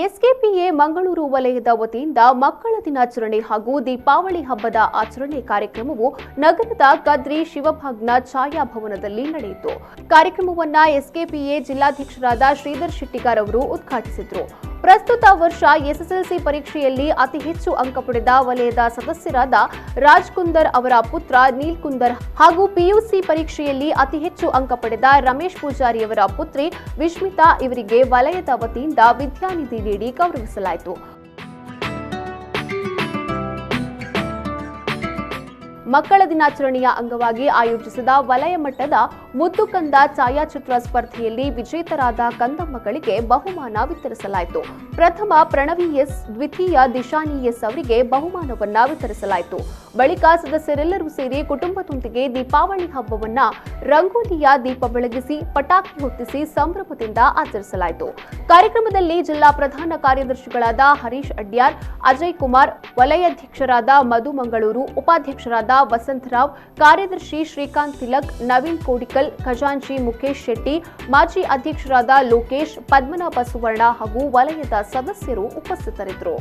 ಎಸ್ಕೆಪಿಎ ಮಂಗಳೂರು ವಲಯದ ವತಿಯಿಂದ ಮಕ್ಕಳ ದಿನಾಚರಣೆ ಹಾಗೂ ದೀಪಾವಳಿ ಹಬ್ಬದ ಆಚರಣೆ ಕಾರ್ಯಕ್ರಮವು ನಗರದ ಕದ್ರಿ ಶಿವಭಾಗ್ನ ಛಾಯಾ ಭವನದಲ್ಲಿ ನಡೆಯಿತು. ಕಾರ್ಯಕ್ರಮವನ್ನು ಎಸ್ಕೆಪಿಎ ಜಿಲ್ಲಾಧ್ಯಕ್ಷರಾದ ಶ್ರೀಧರ್ ಶೆಟ್ಟಿಗಾರ್ ಅವರು ಉದ್ಘಾಟಿಸಿದರು. ಪ್ರಸ್ತುತ ವರ್ಷ ಎಸ್ಎಸ್ಎಲ್ಸಿ ಪರೀಕ್ಷೆಯಲ್ಲಿ ಅತಿ ಹೆಚ್ಚು ಅಂಕ ಪಡೆದ ವಲಯದ ಸದಸ್ಯರಾದ ರಾಜ್ ಕುಂದರ್ ಅವರ ಪುತ್ರ ನೀಲ್ ಕುಂದರ್ ಹಾಗೂ ಪಿಯುಸಿ ಪರೀಕ್ಷೆಯಲ್ಲಿ ಅತಿ ಹೆಚ್ಚು ಅಂಕ ಪಡೆದ ರಮೇಶ್ ಪೂಜಾರಿ ಅವರ ಪುತ್ರಿ ವಿಶ್ಮಿತಾ ಇವರಿಗೆ ವಲಯದ ವತಿಯಿಂದ ವಿದ್ಯಾನಿಧಿ ನೀಡಿ ಗೌರವಿಸಲಾಯಿತು. ಮಕ್ಕಳ ದಿನಾಚರಣೆಯ ಅಂಗವಾಗಿ ಆಯೋಜಿಸಿದ ವಲಯ ಮಟ್ಟದ ಮುದ್ದು ಕಂದ ಛಾಯಾಚಿತ್ರ ಸ್ಪರ್ಧೆಯಲ್ಲಿ ವಿಜೇತರಾದ ಕಂದಮ್ಮಗಳಿಗೆ ಬಹುಮಾನ ವಿತರಿಸಲಾಯಿತು. ಪ್ರಥಮ ಪ್ರಣವಿ ಎಸ್, ದ್ವಿತೀಯ ದಿಶಾನಿ ಎಸ್ ಅವರಿಗೆ ಬಹುಮಾನವನ್ನ ವಿತರಿಸಲಾಯಿತು. ಬಳಿಕ ಸದಸ್ಯರೆಲ್ಲರೂ ಸೇರಿ ಕುಟುಂಬದೊಂದಿಗೆ ದೀಪಾವಳಿ ಹಬ್ಬವನ್ನ ರಂಗೋಲಿಯ ದೀಪ ಬೆಳಗಿಸಿ ಪಟಾಕಿ ಹೊತ್ತಿಸಿ ಸಂಭ್ರಮದಿಂದ ಆಚರಿಸಲಾಯಿತು. ಕಾರ್ಯಕ್ರಮದಲ್ಲಿ ಜಿಲ್ಲಾ ಪ್ರಧಾನ ಕಾರ್ಯದರ್ಶಿಗಳಾದ ಹರೀಶ್ ಅಡ್ಯಾರ್, ಅಜಯ್ ಕುಮಾರ್, ವಲಯಾಧ್ಯಕ್ಷರಾದ ಮಧು ಮಂಗಳೂರು, ಉಪಾಧ್ಯಕ್ಷರಾದ ವಸಂತರಾವ್, ಕಾರ್ಯದರ್ಶಿ ಶ್ರೀಕಾಂತ್ ತಿಲಕ್, ನವೀನ್ ಕೋಡಿಕಲ್, ಖಜಾಂಚಿ ಮುಖೇಶ್ ಶೆಟ್ಟಿ, ಮಾಜಿ ಅಧ್ಯಕ್ಷರಾದ ಲೋಕೇಶ್, ಪದ್ಮನಾಭ ಸುವರ್ಣ ಹಾಗೂ ವಲಯದ ಸದಸ್ಯರು ಉಪಸ್ಥಿತರಿದ್ದರು.